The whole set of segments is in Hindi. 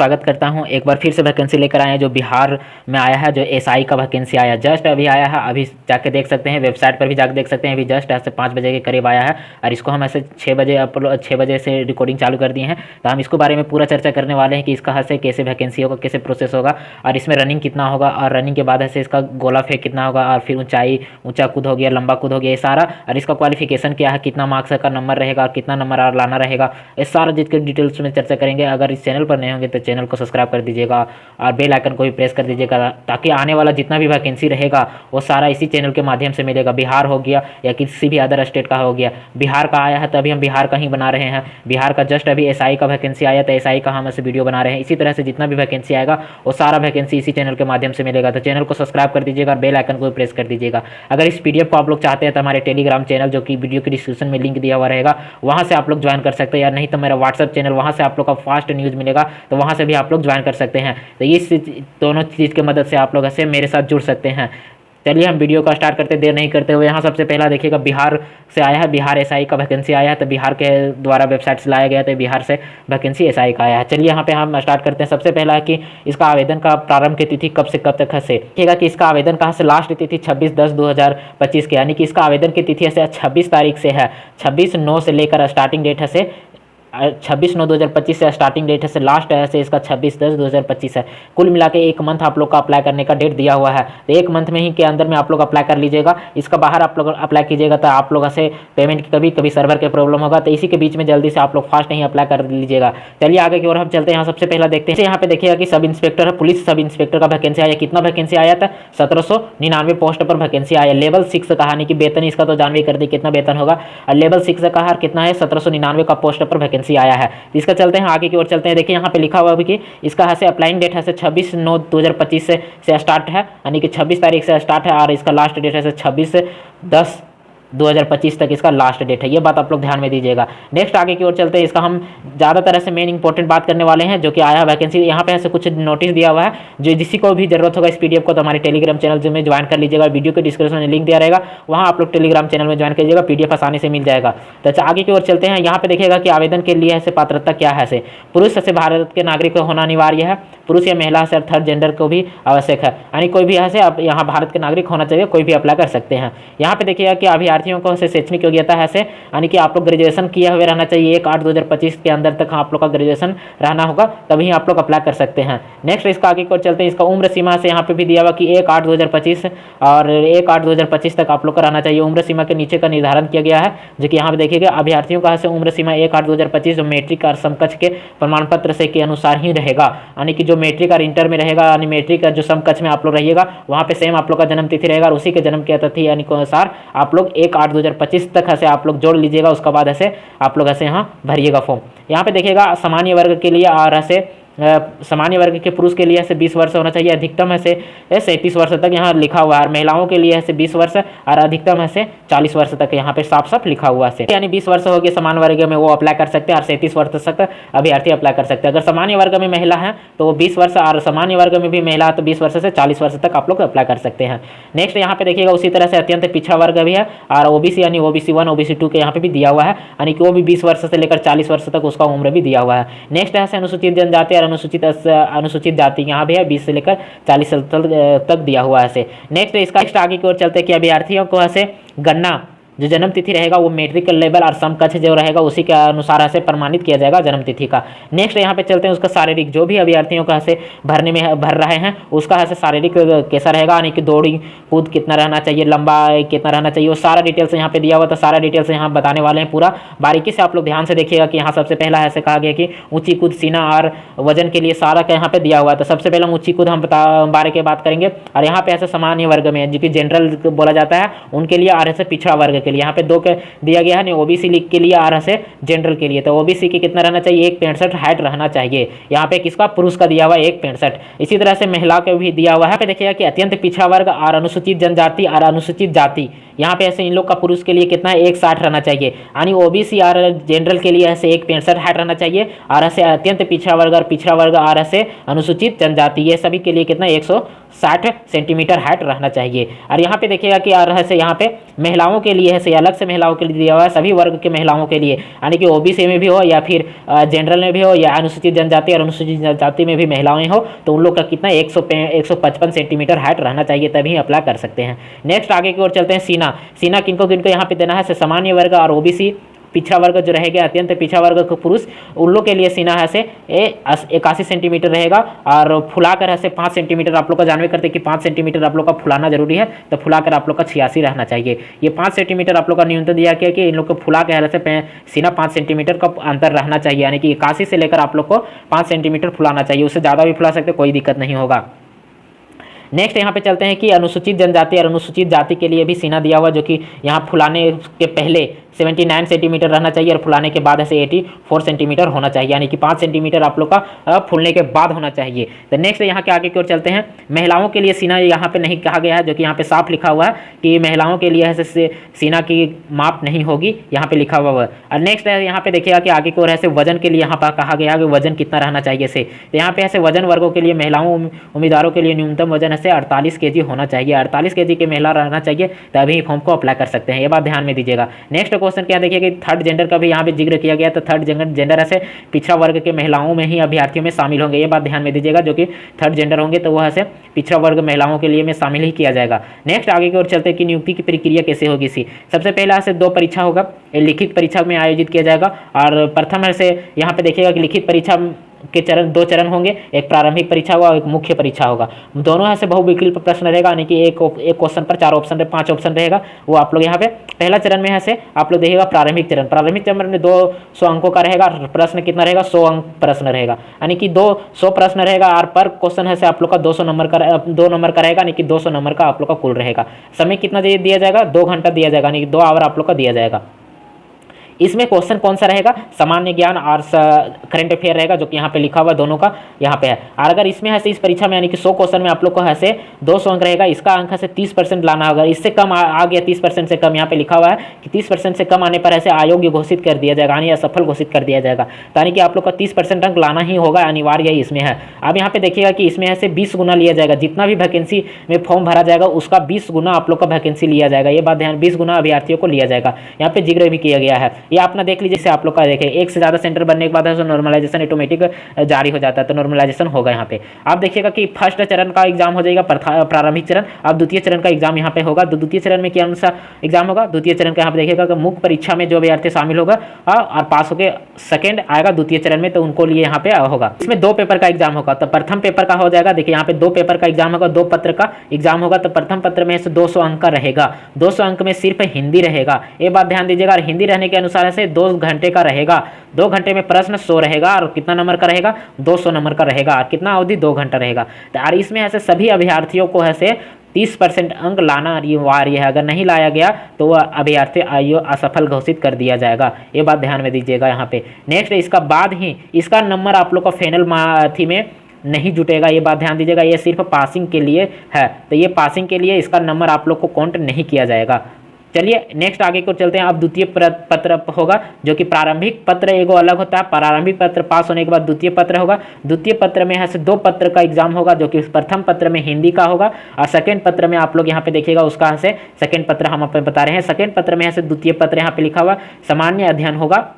स्वागत करता हूं। एक बार फिर से वैकेंसी लेकर आए हैं जो बिहार में आया है, जो एसआई का वैकेंसी आया जस्ट अभी आया है। अभी जाके देख सकते हैं, वेबसाइट पर भी जाके देख सकते हैं। अभी जस्ट ऐसे 5 बजे के करीब आया है और इसको हम ऐसे 6 बजे से रिकॉर्डिंग चालू कर दिए हैं। तो हम इसको बारे में पूरा चर्चा करने वाले हैं कि इसका से कैसे वैकेंसी होगा, कैसे प्रोसेस होगा और इसमें रनिंग कितना होगा और रनिंग के बाद ऐसे इसका गोला फेंक कितना होगा और फिर ऊंचा कूद हो गया, लंबा कूद हो गया, ये सारा। और इसका क्वालिफिकेशन क्या है, कितना मार्क्स का नंबर रहेगा और कितना नंबर और लाना रहेगा, ये सारा चीज़ के डिटेल्स में चर्चा करेंगे। अगर इस चैनल पर नए होंगे तो चैनल को सब्सक्राइब कर दीजिएगा और बेल आइकन को भी प्रेस कर दीजिएगा ताकि आने वाला जितना भी वैकेंसी रहेगा वो सारा इसी चैनल के माध्यम से मिलेगा। बिहार हो गया या किसी भी अदर स्टेट का हो गया, बिहार का आया है तो अभी हम बिहार का ही बना रहे हैं। बिहार का जस्ट अभी एसआई का वैकेंसी आया तो एसआई का हम ऐसे वीडियो बना रहे हैं। इसी तरह से जितना भी वैकेंसी आएगा वो सारा वैकेंसी इसी चैनल के माध्यम से मिलेगा। तो चैनल को सब्सक्राइब कर दीजिएगा और बेल आइकन को भी प्रेस कर दीजिएगा। अगर इस पीडीएफ को आप लोग चाहते हैं तो हमारे टेलीग्राम चैनल, जो कि वीडियो के डिस्क्रिप्शन में लिंक दिया हुआ रहेगा, वहाँ से आप लोग ज्वाइन कर सकते हैं। या नहीं तो मेरा व्हाट्सअप चैनल, वहाँ से आप लोग का फास्ट न्यूज़ मिलेगा, तो वहाँ से भी आप लोग ज्वाइन कर सकते हैं। तो इस दोनों चीज़ की मदद से आप लोग ऐसे मेरे साथ जुड़ सकते हैं। चलिए हम वीडियो का स्टार्ट करते, देर नहीं करते हुए। यहाँ सबसे पहला देखिएगा बिहार से आया है, बिहार एसआई का वैकेंसी आया है। तो बिहार के द्वारा वेबसाइट से लाया गया, तो बिहार से वैकेंसी एसआई का आया है। चलिए यहाँ पे हम स्टार्ट करते हैं। सबसे पहला है कि इसका आवेदन का प्रारंभ की तिथि कब से कब तक है। देखिएगा कि इसका आवेदन कहाँ से लास्ट तिथि 26/10/2025 की, यानी कि इसका आवेदन की तिथि ऐसे 26 तारीख से है। 26/9 से लेकर स्टार्टिंग डेट है से 26/9/2025 से स्टार्टिंग डेट है से लास्ट है से इसका 26/10/2025 है। कुल मिला के एक मंथ आप लोग का अप्लाई करने का डेट दिया हुआ है। तो एक मंथ में ही के अंदर में आप लोग अप्लाई कर लीजिएगा। इसका बाहर आप लोग अप्लाई कीजिएगा तो आप लोग ऐसे पेमेंट की कभी सर्वर के प्रॉब्लम होगा, तो इसी के बीच में जल्दी से आप लोग फास्ट नहीं अप्लाई कर लीजिएगा। चलिए आगे की ओर हम चलते हैं। यहाँ सबसे पहला देखते हैं, यहाँ पे देखिएगा कि सब इंस्पेक्टर है, पुलिस सब इंस्पेक्टर का वैकेंसी आया। कितना वैकेंसी आया था? 1799 पोस्ट पर वैकेंसी आया। लेवल 6 कहानी की वेतन इसका तो जानवी कर दी कितना वेतन होगा। और लेवल 6 का कितना है? 1799 का पोस्ट पर वैकेंसी आया है। इसका चलते हैं आगे की ओर चलते हैं। देखिए यहाँ पे लिखा हुआ है कि इसका है से अप्लाइंग डेट है से 26/9/2025 से स्टार्ट है, यानी कि 26 तारीख से स्टार्ट है और इसका लास्ट डेट है से 26/10/2025 तक इसका लास्ट डेट है। ये बात आप लोग ध्यान में दीजिएगा। नेक्स्ट आगे की ओर चलते हैं। इसका हम ज़्यादातर ऐसे मेन इंपॉर्टेंट बात करने वाले हैं जो कि आया वैकेंसी। यहाँ पे ऐसे कुछ नोटिस दिया हुआ है, जो जिसी को भी जरूरत होगा इस पीडीएफ को तो हमारे टेलीग्राम चैनल में ज्वाइन कर लीजिएगा। वीडियो के डिस्क्रिप्शन में लिंक दिया रहेगा, वहाँ आप लोग टेलीग्राम चैनल में ज्वाइन कीजिएगा, पीडीएफ आसानी से मिल जाएगा। तो आगे की ओर चलते हैं। यहाँ पे देखिएगा कि आवेदन के लिए ऐसे पात्रता क्या है। से पुरुष से भारत के नागरिक होना अनिवार्य है। पुरुष या महिला से थर्ड जेंडर को भी आवश्यक है, यानी कोई भी ऐसे आप यहाँ भारत के नागरिक होना चाहिए, कोई भी अप्लाई कर सकते हैं। यहाँ पे देखिएगा कि अभ्यर्थियों को शैक्षणिक योग्यता है से, यानी कि आप लोग ग्रेजुएशन किए हुए रहना चाहिए। 1/8/2025 के अंदर तक आप लोग का ग्रेजुएशन रहना होगा, तभी आप लोग अप्लाई कर सकते हैं। नेक्स्ट इसका आगे की ओर चलते हैं। इसका उम्र सीमा से यहाँ पे भी दिया हुआ कि 1/8/2025 और 1/8/2025 तक आप लोग का रहना चाहिए। उम्र सीमा के नीचे का निर्धारण किया गया है, जो कि यहाँ पे देखिएगा अभ्यर्थियों का उम्र सीमा 1/8/2025 जो मैट्रिक और समकक्ष के प्रमाण पत्र से के अनुसार ही रहेगा, यानी कि जो मैट्रिक और इंटर में रहेगा, यानी मैट्रिक का जो समकक्ष में आप लोग रहिएगा वहाँ पे सेम आप लोग का जन्म तिथि रहेगा और उसी के जन्म की तिथि यानी के अनुसार आप लोग 1/8/2025 तक ऐसे आप लोग जोड़ लीजिएगा। उसके बाद ऐसे आप लोग ऐसे यहाँ भरिएगा फॉर्म। यहाँ पे देखिएगा सामान्य वर्ग के लिए और ऐसे सामान्य वर्ग के पुरुष के लिए ऐसे 20 वर्ष होना चाहिए, अधिकतम ऐसे 37 वर्ष तक यहाँ लिखा हुआ है। महिलाओं के लिए ऐसे 20 वर्ष और अधिकतम ऐसे 40 वर्ष तक यहाँ पे साफ साफ लिखा हुआ है। यानी 20 वर्ष हो गए सामान्य वर्ग में, वो अप्लाई कर सकते हैं और 37 वर्ष तक अभ्यर्थी अप्लाई कर सकते हैं। अगर सामान्य वर्ग में महिला है तो वो 20 वर्ष, और सामान्य वर्ग में भी महिला है तो 20 वर्ष से 40 वर्ष तक आप लोग अप्लाई कर सकते हैं। नेक्स्ट यहाँ पे देखिएगा उसी तरह से अत्यंत पिछड़ा वर्ग भी है और ओबीसी यानी OBC 1 OBC 2 के यहाँ पे भी दिया हुआ है, यानी कि वो भी 20 वर्ष से लेकर 40 वर्ष तक उसका उम्र भी दिया हुआ है। नेक्स्ट है अनुसूचित जनजाति और अनुसूचित जाति, यहाँ भी है 20 से लेकर 40 तक दिया हुआ है। नेक्स्ट आगे की ओर चलते हैं कि अभ्यर्थियों को ऐसे गणना जो जन्म तिथि रहेगा वो मेट्रिक लेवल और समकक्ष जो रहेगा उसी के अनुसार ऐसे प्रमाणित किया जाएगा जन्म तिथि का। नेक्स्ट यहाँ पे चलते हैं उसका शारीरिक, जो भी अभ्यर्थियों का ऐसे भर रहे हैं उसका ऐसे शारीरिक कैसा रहेगा, यानी कि दौड़ी कूद कितना रहना चाहिए, लंबा कितना रहना चाहिए, वो सारा डिटेल्स यहाँ पे दिया हुआ। तो सारा डिटेल्स यहाँ बताने वाले हैं पूरा बारीकी से, आप लोग ध्यान से देखिएगा कि यहाँ सबसे पहला ऐसे कहा गया कि ऊंची कूद, सीना और वजन के लिए सारा का यहाँ पे दिया हुआ। तो सबसे पहले ऊंची कूद हम बारे के बात करेंगे और यहाँ पे ऐसे सामान्य वर्ग में जो कि जनरल बोला जाता है उनके लिए और ऐसे पिछड़ा वर्ग के लिए यहाँ पे 2 के दिया गया है नहीं, ओबीसी के लिए और ऐसे जनरल के लिए। तो ओबीसी के कितना रहना चाहिए? 1.65 हाइट रहना चाहिए। यहाँ पे किसका? पुरुष का दिया हुआ 1.65। इसी तरह से महिला के भी दिया हुआ है। पे देखिएगा कि अत्यंत पिछड़ा वर्ग और अनुसूचित जनजाति और अनुसूचित जाति, यहाँ पे ऐसे इन लोग का पुरुष के लिए कितना है? 1.60 रहना चाहिए, यानी ओबीसी और जनरल के लिए ऐसे 1.65 हाइट रहना चाहिए और ऐसे अत्यंत पिछड़ा वर्ग और ऐसे अनुसूचित जनजाति ये सभी के लिए कितना? 160 सेंटीमीटर हाइट रहना चाहिए। और यहाँ पे देखिएगा कि और ऐसे यहाँ पे महिलाओं के लिए से अलग से महिलाओं के लिए दिया हुआ है, सभी वर्ग के महिलाओं के लिए, यानी कि ओबीसी में भी हो या फिर जनरल में भी हो या अनुसूचित जनजाति और अनुसूचित जनजाति में भी महिलाएं हो, तो उन लोग का कितना 155 सेंटीमीटर हाइट रहना चाहिए, तभी अप्लाई कर सकते हैं। नेक्स्ट आगे की ओर चलते हैं। सीना किनको किनको यहाँ पे देना है, सामान्य वर्ग और ओबीसी, पिछड़ा वर्ग जो रहेगा, अत्यंत पिछड़ा वर्ग के पुरुष, उन लोग के लिए सीना है से 81 सेंटीमीटर रहेगा, और फुलाकर है से 5 सेंटीमीटर। आप लोग का जानवे करते हैं कि 5 सेंटीमीटर आप लोग का फुलाना जरूरी है, तो फुलाकर आप लोग का 86 रहना चाहिए। ये 5 सेंटीमीटर आप लोग का न्यूनतम दिया गया कि इन लोग को फुला के से सीना 5 सेंटीमीटर का अंतर रहना चाहिए, यानी कि 81 से लेकर आप लोग को 5 सेंटीमीटर फुलाना चाहिए, उससे ज़्यादा भी फुला सकते, कोई दिक्कत नहीं होगा। नेक्स्ट यहाँ पे चलते हैं कि अनुसूचित जनजाति और अनुसूचित जाति के लिए भी सीना दिया हुआ, जो कि यहाँ फुलाने के पहले 79 सेंटीमीटर रहना चाहिए और फुलाने के बाद ऐसे 84 सेंटीमीटर होना चाहिए, यानी कि 5 सेंटीमीटर आप लोग का फूलने के बाद होना चाहिए। तो नेक्स्ट यहाँ के आगे की ओर चलते हैं। महिलाओं के लिए सीना यहाँ पे नहीं कहा गया है, जो कि यहाँ पे साफ लिखा हुआ है कि महिलाओं के लिए ऐसे सीना की माप नहीं होगी, यहाँ पे लिखा हुआ है। और नेक्स्ट है यहाँ पे देखिएगा कि आगे की ओर ऐसे वजन के लिए यहाँ पर कहा गया है कि वजन कितना रहना चाहिए से, तो यहाँ पे ऐसे वजन वर्गों के लिए महिलाओं उम्मीदवारों के लिए न्यूनतम वजन ऐसे 48 kg होना चाहिए, 48 kg के महिला रहना चाहिए, तभी फॉर्म को अप्लाई कर सकते हैं, ये बात ध्यान में दीजिएगा। नेक्स्ट क्वेश्चन क्या देखिए कि थर्ड जेंडर का भी यहाँ पे जिक्र किया गया, तो थर्ड जेंडर ऐसे पिछड़ा वर्ग के महिलाओं में ही अभ्यर्थियों में शामिल होंगे, ये बात ध्यान में दीजिएगा। जो कि थर्ड जेंडर होंगे तो वह ऐसे पिछड़ा वर्ग महिलाओं के लिए में शामिल ही किया जाएगा। नेक्स्ट आगे की ओर चलते हैं कि नियुक्ति की प्रक्रिया कैसे होगी। सबसे पहला ऐसे 2 परीक्षा होगा, लिखित परीक्षा में आयोजित किया जाएगा, और प्रथम ऐसे यहाँ पे देखिएगा कि लिखित परीक्षा के 2 चरण होंगे, एक प्रारंभिक परीक्षा होगा और एक मुख्य परीक्षा होगा। दोनों ऐसे बहुविकल्प प्रश्न रहेगा, यानी कि एक क्वेश्चन पर 4 ऑप्शन 5 ऑप्शन रहेगा, वो आप लोग यहाँ पे पहला चरण में ऐसे आप लोग देखिएगा प्रारंभिक चरण में 200 अंकों का रहेगा, प्रश्न कितना रहेगा 100 अंक प्रश्न रहेगा, यानी कि 200 प्रश्न रहेगा, और पर क्वेश्चन है से आप लोग का 2 नंबर का रहेगा, यानी कि 200 नंबर का आप लोग का कुल रहेगा। समय कितना दिया जाएगा, 2 घंटा दिया जाएगा, यानी कि 2 आवर आप लोग का दिया जाएगा। इसमें क्वेश्चन कौन सा रहेगा, सामान्य ज्ञान और करंट अफेयर रहेगा, जो कि यहाँ पे लिखा हुआ दोनों का यहाँ पे है। और अगर इसमें है से इस परीक्षा में यानी कि 100 क्वेश्चन में आप लोग को है से 200 अंक रहेगा, इसका अंक है से 30% लाना होगा। इससे कम आ गया 30% से कम, यहाँ पे लिखा हुआ है कि 30% से कम आने पर ऐसे अयोग्य घोषित कर दिया जाएगा, यानी असफल घोषित कर दिया जाएगा, यानी कि आप लोग का 30% अंक लाना ही होगा, अनिवार्य ही इसमें है। अब यहाँ पे देखिएगा कि इसमें ऐसे 20 गुना लिया जाएगा, जितना भी वैकेंसी में फॉर्म भरा जाएगा उसका 20 गुना आप लोग का वैकेंसी लिया जाएगा, ये बात ध्यान, 20 गुना अभ्यर्थियों को लिया जाएगा, यहाँ पे जिक्र भी किया गया है। ये अपना देख लीजिए, आप लोग का देखें एक से ज़्यादा सेंटर बनने के बाद है नॉर्मलाइजेशन ऑटोमेटिक जारी हो जाता है, तो नॉर्मलाइजेशन होगा यहाँ पे। आप देखिएगा कि फर्स्ट चरण का एग्जाम हो जाएगा प्रारंभिक चरण, अब द्वितीय चरण का एग्जाम यहाँ पे होगा। द्वितीय चरण में कौन सा एग्जाम होगा, द्वितीय चरण का यहाँ पे देखिएगा कि मुख्य परीक्षा में जो अभ्यर्थी शामिल होगा और पास होकर सेकंड आएगा द्वितीय चरण में, तो उनको लिए यहाँ पे होगा। इसमें 2 पेपर का एग्जाम होगा, तो प्रथम पेपर का हो जाएगा, देखिए यहाँ पे 2 पेपर का एग्जाम होगा, 2 पत्र का एग्जाम होगा। तो प्रथम पत्र में से 200 अंक का रहेगा, 200 अंक में सिर्फ हिंदी रहेगा, ये बात ध्यान दीजिएगा। और हिंदी रहने के अनुसार से 2 घंटे का रहेगा, 2 घंटे में प्रश्न 100 रहेगा, और कितना नंबर का रहेगा 200 नंबर का रहेगा, और कितना अवधि 2 घंटा रहेगा। तो और इसमें ऐसे सभी अभ्यर्थियों को ऐसे 30% अंक लाना अनिवार्य है, अगर नहीं लाया गया तो वह अभ्यर्थी असफल घोषित कर दिया जाएगा, ये बात ध्यान में दीजिएगा यहाँ पे। नेक्स्ट इसका बाद ही इसका नंबर आप लोग का फाइनल थी में नहीं जुटेगा, ये बात ध्यान दीजिएगा, ये सिर्फ पासिंग के लिए है, तो ये पासिंग के लिए इसका नंबर आप लोग को काउंट नहीं किया जाएगा। चलिए नेक्स्ट आगे को चलते हैं। अब द्वितीय पत्र होगा, जो कि प्रारंभिक पत्र एगो अलग होता है, प्रारंभिक पत्र पास होने के बाद द्वितीय पत्र होगा। द्वितीय पत्र में है से 2 पत्र का एग्जाम होगा, जो कि प्रथम पत्र में हिंदी का होगा, और सेकंड पत्र में आप लोग यहाँ पे देखिएगा उसका है से सेकंड पत्र हम आपको बता रहे हैं। सेकंड पत्र में है से द्वितीय पत्र यहाँ पे लिखा हुआ सामान्य अध्ययन होगा,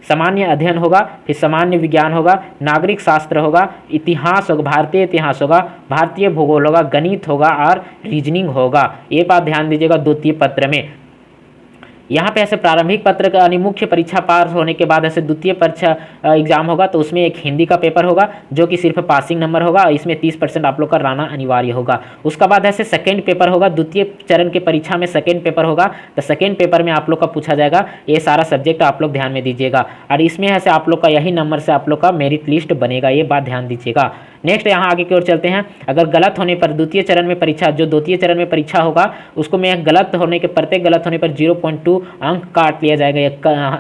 सामान्य अध्ययन होगा, फिर सामान्य विज्ञान होगा, नागरिक शास्त्र होगा, इतिहास होगा, भारतीय इतिहास होगा, भारतीय भूगोल होगा, गणित होगा और रीजनिंग होगा, ये बात ध्यान दीजिएगा द्वितीय पत्र में। यहाँ पे ऐसे प्रारंभिक पत्र का यानी मुख्य परीक्षा पास होने के बाद ऐसे द्वितीय परीक्षा एग्जाम होगा, तो उसमें एक हिंदी का पेपर होगा, जो कि सिर्फ पासिंग नंबर होगा, इसमें 30% आप लोग का लाना अनिवार्य होगा। उसका बाद ऐसे सेकंड पेपर होगा, द्वितीय चरण के परीक्षा में सेकंड पेपर होगा, तो सेकंड पेपर में आप लोग का पूछा जाएगा ये सारा सब्जेक्ट, आप लोग ध्यान में दीजिएगा, और इसमें ऐसे आप लोग का यही नंबर से आप लोग का मेरिट लिस्ट बनेगा, ये बात ध्यान दीजिएगा। नेक्स्ट यहाँ आगे की ओर चलते हैं। अगर गलत होने पर द्वितीय चरण में परीक्षा, जो द्वितीय चरण में परीक्षा होगा उसको में गलत होने के प्रत्येक गलत होने पर 0.2 अंक काट लिया जाएगा,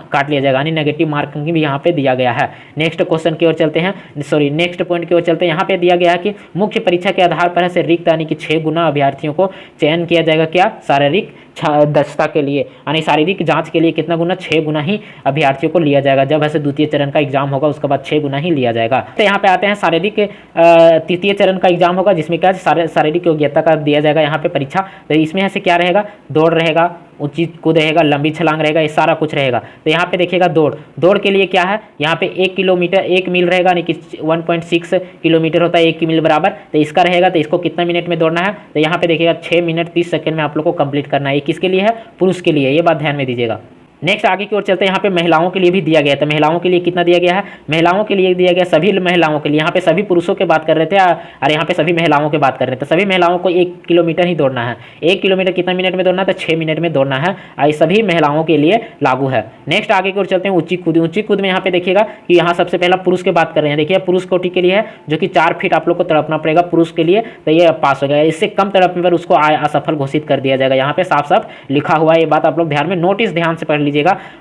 काट लिया जाएगा, यानी नेगेटिव मार्किंग भी यहाँ पे दिया गया है। नेक्स्ट क्वेश्चन की ओर चलते हैं, सॉरी नेक्स्ट पॉइंट की ओर चलते हैं। यहाँ पे दिया गया है कि मुख्य परीक्षा के आधार पर ऐसे रिक्त यानी कि 6 गुना अभ्यर्थियों को चयन किया जाएगा, क्या शारीरिक दक्षता के लिए, यानी शारीरिक जांच के लिए कितना गुना 6 गुना ही अभ्यर्थियों को लिया जाएगा। जब ऐसे द्वितीय चरण का एग्जाम होगा उसके बाद 6 गुना ही लिया जाएगा। तो यहाँ पे आते हैं शारीरिक तृतीय चरण का एग्जाम होगा, जिसमें क्या शारीरिक योग्यता का दिया जाएगा यहाँ पे परीक्षा। तो इसमें ऐसे क्या रहेगा, दौड़ रहेगा, ऊंची कूद रहेगा, लंबी छलांग रहेगा, ये सारा कुछ रहेगा। तो यहाँ पे देखिएगा दौड़ के लिए क्या है, यहाँ पे 1 किलोमीटर 1 मील रहेगा, यानी कि 1.6 किलोमीटर होता है 1 मील बराबर। तो इसका रहेगा, तो इसको कितना मिनट में दौड़ना है, तो यहाँ पे देखिएगा 6 मिनट 30 सेकंड में आप लोग को कंप्लीट करना है। ये किसके लिए है, पुरुष के लिए, ये बात ध्यान में दीजिएगा। नेक्स्ट आगे की ओर चलते हैं, यहाँ पे महिलाओं के लिए भी दिया गया है। तो महिलाओं के लिए कितना दिया गया है, महिलाओं के लिए दिया गया सभी महिलाओं के लिए, यहाँ पे सभी पुरुषों के बात कर रहे थे और यहाँ पे सभी महिलाओं की बात कर रहे थे। सभी महिलाओं को 1 किलोमीटर ही दौड़ना है। 1 किलोमीटर कितना मिनट में दौड़ना है, तो 6 मिनट में दौड़ना है, और सभी महिलाओं के लिए लागू है। नेक्स्ट आगे की ओर चलते हैं, ऊंची कूद। ऊंची कूद में यहाँ पे देखिएगा कि यहाँ सबसे पहला पुरुष की बात कर रहे हैं। देखिए पुरुष कोटि के लिए है, जो कि 4 फीट आप लोग को तड़पना पड़ेगा पुरुष के लिए, तो ये पास हो गया। इससे कम तड़पने पर उसको असफल घोषित कर दिया जाएगा। यहाँ पे साफ साफ लिखा हुआ है, ये बात आप लोग ध्यान में नोटिस ध्यान से पढ़ लीजिएगा।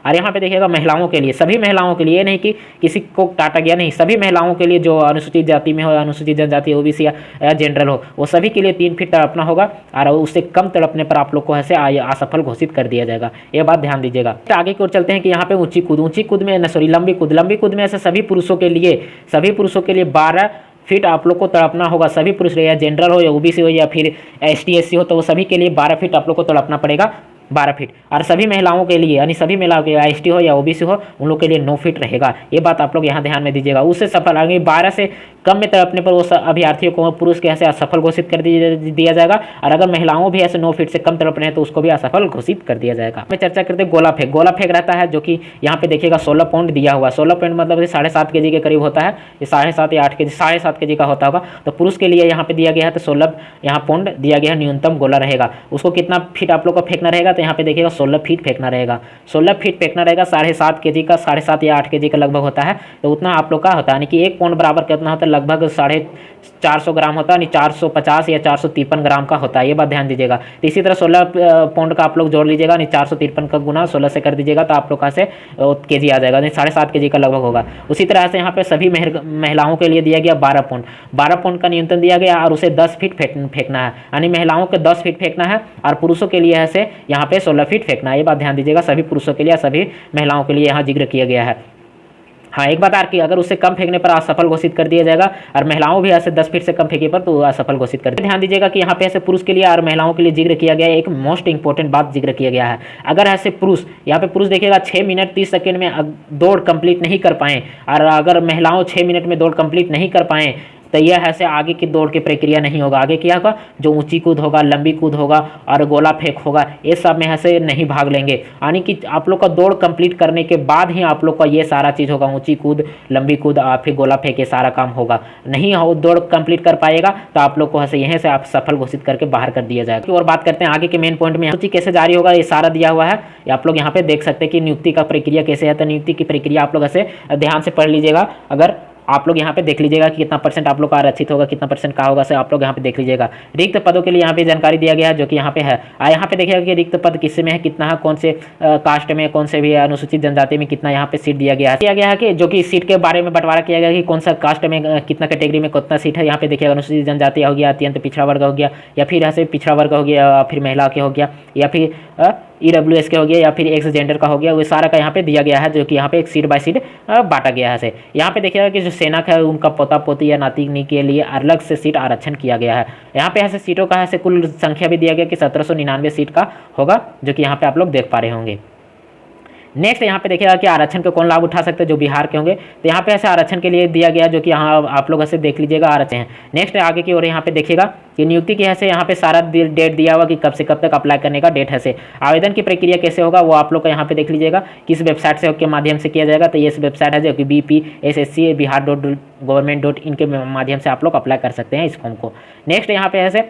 और यहाँ पे देखिएगा महिलाओं के लिए, सभी महिलाओं के लिए, नहीं कि किसी को काटा गया, नहीं, सभी महिलाओं के लिए जो अनुसूचित जाति में हो, अनुसूचित जनजाति, ओबीसी या जनरल हो, वो सभी के लिए 3 फीट तड़पना होगा, और उससे कम तड़पने पर आप लोग को ऐसे असफल घोषित कर दिया जाएगा। ये बात ध्यान दीजिएगा। आगे की ओर चलते हैं कि यहाँ पे ऊंची कूद। ऊंची कूद में लंबी कूद में ऐसे सभी पुरुषों के लिए 12 फीट आप लोग को तड़पना होगा। सभी पुरुष रहे, या जनरल हो, या ओबीसी हो, या फिर ST SC हो, तो वो सभी के लिए 12 फीट आप लोग को तड़पना पड़ेगा, 12 फीट। और सभी महिलाओं के लिए, यानी सभी महिलाओं के ST हो या OBC हो, उन लोग के लिए 9 फीट रहेगा। ये बात आप लोग यहाँ ध्यान में दीजिएगा। उससे सफल आगे 12 से कम में तड़पने पर वो अभ्यर्थियों को पुरुष के ऐसे असफल घोषित कर दिया जाएगा, और अगर महिलाओं भी ऐसे 9 फीट से कम तड़प रहे हैं तो उसको भी असफल घोषित कर दिया जाएगा। मैं चर्चा करते हैं गोला फेंक। गोला फेंक रहता है, जो कि यहाँ पे देखिएगा 16 पाउंड दिया हुआ। 16 पाउंड मतलब 7.5 kg के करीब होता है। ये 7.5 या 8 kg 7.5 kg का होता होगा। तो पुरुष के लिए यहाँ पे दिया गया है, तो 16 यहाँ पाउंड दिया गया है, न्यूनतम गोला रहेगा। उसको कितना फीट आप लोग को फेंकना रहेगा, तो यहाँ पे देखिएगा 16 फीट फेंकना रहेगा। 16 फीट फेंकना रहेगा। 7.5 kg का, 7.5 या 8 kg का लगभग होता है। तो उतना आप लोग का होता है, यानी कि 1 पाउंड बराबर कितना होता है, लगभग 450 ग्राम होता है, 450 या 453 ग्राम का होता है। ये बात ध्यान दीजिएगा। तो इसी तरह 16 पाउंड का आप लोग जोड़ लीजिएगा, 453 का गुना 16 से कर दीजिएगा, तो आप लोग का से केजी आ जाएगा, 7.5 kg का लगभग होगा। उसी तरह से यहाँ पे सभी महिलाओं के लिए दिया गया 12 पाउंड। 12 पाउंड का न्यूनतम दिया गया, और उसे 10 फीट फेंकना है, यानी महिलाओं को 10 फीट फेंकना है, और पुरुषों के लिए ऐसे यहाँ पे 16 फीट फेंकना है। ये बात ध्यान दीजिएगा। सभी पुरुषों के लिए, सभी महिलाओं के लिए यहाँ जिक्र किया गया है। हाँ, एक बात कि अगर उससे कम फेंकने पर असफल घोषित कर दिया जाएगा, और महिलाओं भी ऐसे 10 फीट से कम फेंके पर तो असफल घोषित कर दिया। ध्यान दीजिएगा कि यहाँ पे ऐसे पुरुष के लिए और महिलाओं के लिए जिक्र किया गया है। एक मोस्ट इंपॉर्टेंट बात जिक्र किया गया है। अगर ऐसे पुरुष, यहाँ पे पुरुष देखिएगा 6 मिनट 30 सेकंड में दौड़ कंप्लीट नहीं कर पाएँ, और अगर महिलाओं 6 मिनट में दौड़ कंप्लीट नहीं कर पाएँ, तो यह ऐसे आगे की दौड़ की प्रक्रिया नहीं होगा। आगे क्या होगा, जो ऊंची कूद होगा, लंबी कूद होगा और गोला फेंक होगा, ये सब में ऐसे नहीं भाग लेंगे। यानी कि आप लोग का दौड़ कंप्लीट करने के बाद ही आप लोग का ये सारा चीज़ होगा, ऊंची कूद, लंबी कूद, फिर गोला फेंक, ये सारा काम होगा। नहीं हो दौड़ कंप्लीट कर पाएगा तो आप लोग को ऐसे यहीं से आप सफल घोषित करके बाहर कर दिया जाएगा। और बात करते हैं आगे के मेन पॉइंट में, नियुक्ति कैसे जारी होगा, ये सारा दिया हुआ है। आप लोग यहाँ पे देख सकते हैं कि नियुक्ति का प्रक्रिया कैसे है। तो नियुक्ति की प्रक्रिया आप लोग ऐसे ध्यान से पढ़ लीजिएगा। अगर आप लोग यहाँ पे देख लीजिएगा कि कितना % आप लोग का आरक्षित होगा, कितना % का होगा, से आप लोग यहाँ पे देख लीजिएगा। रिक्त पदों के लिए यहाँ पे जानकारी दिया गया है, जो कि यहाँ पे है। यहाँ पे देखिएगा कि रिक्त पद किस में है, कितना है, कौन से कास्ट में, कौन से भी अनुसूचित जनजाति में कितना यहाँ पे सीट दिया गया है कि जो कि सीट के बारे में बंटवारा किया गया कि कौन सा कास्ट में कितना कैटेगरी में कितना सीट है। यहाँ पे देखिएगा अनुसूचित जनजाति हो गया, अत्यंत पिछड़ा वर्ग हो गया, या फिर ऐसे पिछड़ा वर्ग हो गया, फिर महिला के हो गया, या फिर EWS के हो गया, या फिर एक्स जेंडर का हो गया। वो सारा का यहाँ पे दिया गया है, जो कि यहाँ पे एक सीट बाय सीट बांटा गया है। यहाँ पे देखिएगा कि जो सेनक है उनका पोता पोती या नाती के लिए अलग से सीट आरक्षण किया गया है। यहाँ पे ऐसे सीटों का ऐसे कुल संख्या भी दिया गया कि 1799 सीट का होगा, जो कि यहाँ पे आप लोग देख पा रहे होंगे। नेक्स्ट यहाँ पे देखिएगा कि आरक्षण का कौन लाभ उठा सकते हैं, जो बिहार के होंगे। तो यहाँ पे ऐसे आरक्षण के लिए दिया गया, जो कि यहाँ आप लोग ऐसे देख लीजिएगा आरक्षण है। नेक्स्ट आगे की ओर यहाँ पे देखिएगा कि नियुक्ति की ऐसे यहाँ पे सारा डेट दिया हुआ कि कब से कब तक अप्लाई करने का डेट है। से आवेदन की प्रक्रिया कैसे होगा वो आप लोग का यहाँ पे देख लीजिएगा, किस वेबसाइट से के माध्यम से किया जाएगा। तो ये वेबसाइट है, जो कि BPSSC bihar.government.in के माध्यम से आप लोग अप्लाई कर सकते हैं इस फॉर्म को। नेक्स्ट यहाँ पे ऐसे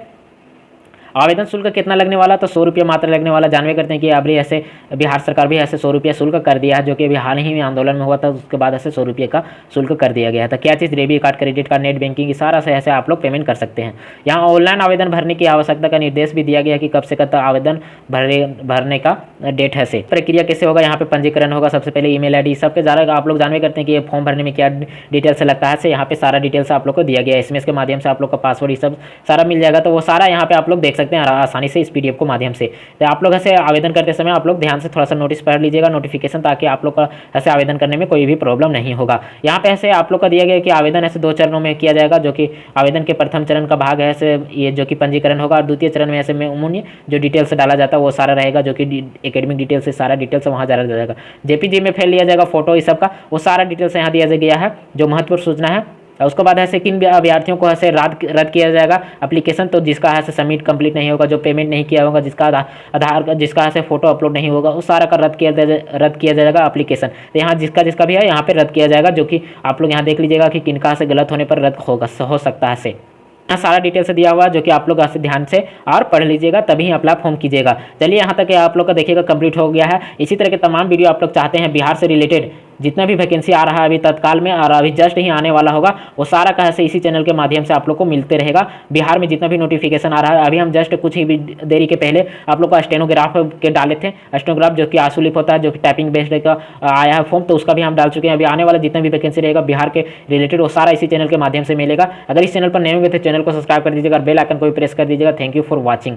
आवेदन शुल्क कितना लगने वाला, तो 100 रुपये मात्र लगने वाला। जानवे करते हैं कि अभी ऐसे बिहार सरकार भी ऐसे 100 रुपये शुल्क कर दिया है, जो कि अभी हाल ही में आंदोलन में हुआ था, उसके बाद ऐसे 100 रुपये का शुल्क कर दिया गया है। तो क्या चीज़, debit card, credit card, net banking, सारा से ऐसे आप लोग पेमेंट कर सकते हैं। यहाँ ऑनलाइन आवेदन भरने की आवश्यकता का निर्देश भी दिया गया कि कब से कब तक आवेदन भरने का डेट है। से प्रक्रिया कैसे होगा, यहाँ पे पंजीकरण होगा। सबसे पहले ईमेल ID सबके ज़्यादा आप लोग जानवे करते हैं कि ये फॉर्म भरने में क्या डिटेल्स लगता है। से यहाँ पे सारा डिटेल्स आप लोग को दिया गया है। SMS के माध्यम से आप लोग का पासवर्ड ये सब सारा मिल जाएगा, तो वो सारा यहाँ पे आप लोग देख सकते हैं आसानी से इस PDF को माध्यम से। तो आप लोग ऐसे आवेदन करते समय आप लोग ध्यान से थोड़ा सा नोटिस पढ़ लीजिएगा, नोटिफिकेशन, ताकि आप लोग का ऐसे आवेदन करने में कोई भी प्रॉब्लम नहीं होगा। यहाँ पे ऐसे आप लोग का दिया गया कि आवेदन ऐसे 2 चरणों में किया जाएगा, जो कि आवेदन के प्रथम चरण का भाग है ऐसे ये जो कि पंजीकरण होगा, और द्वितीय चरण में ऐसे में उन्होंने जो डिटेल्स डाला जाता है वो सारा रहेगा, जो कि एकेडमिक डिटेल्स से सारा डिटेल्स वहाँ डाला जाएगा। JPG में फैल लिया जाएगा फोटो इस सब का, वो सारा डिटेल्स यहाँ दिया गया है जो महत्वपूर्ण सूचना है। उसके बाद ऐसे किन अभ्यर्थियों को ऐसे रद्द किया जाएगा एप्लीकेशन, तो जिसका ऐसे सबमिट कंप्लीट नहीं होगा, जो पेमेंट नहीं किया होगा, जिसका आधार जिसका ऐसे फोटो अपलोड नहीं होगा, उस सारा का रद्द किया जाएगा एप्लीकेशन। तो यहाँ जिसका भी है यहाँ पे रद्द किया जाएगा, जो कि आप लोग यहाँ देख लीजिएगा कि किनका से गलत होने पर रद्द हो सकता है से। यहाँ सारा डिटेल से दिया हुआ है, जो कि आप लोग ऐसे ध्यान से और पढ़ लीजिएगा, तभी ही अप्लाई फॉर्म कीजिएगा। चलिए यहाँ तक आप लोग का देखिएगा कंप्लीट हो गया है। इसी तरह के तमाम वीडियो आप लोग चाहते हैं बिहार से रिलेटेड जितना भी वैकेंसी आ रहा है अभी तत्काल में और अभी जस्ट ही आने वाला होगा, वो सारा का ऐसे इसी चैनल के माध्यम से आप लोग को मिलते रहेगा। बिहार में जितना भी नोटिफिकेशन आ रहा है, अभी हम जस्ट कुछ ही देरी के पहले आप लोग का स्टेनोग्राफ के डाले थे, स्टेनोग्राफ जो कि आंसू होता है, जो कि टाइपिंग बेस्ड का आया है फॉर्म, तो उसका भी हम डाल चुके हैं। अभी आने वाला जितना भी वैकेंसी रहेगा बिहार के रिलेटेड वो सारा इसी चैनल के माध्यम से मिलेगा। अगर इस चैनल पर नए हुए तो चैनल को सब्सक्राइब कर दीजिएगा और बेल आइकन को भी प्रेस कर दीजिएगा। Thank you for watching.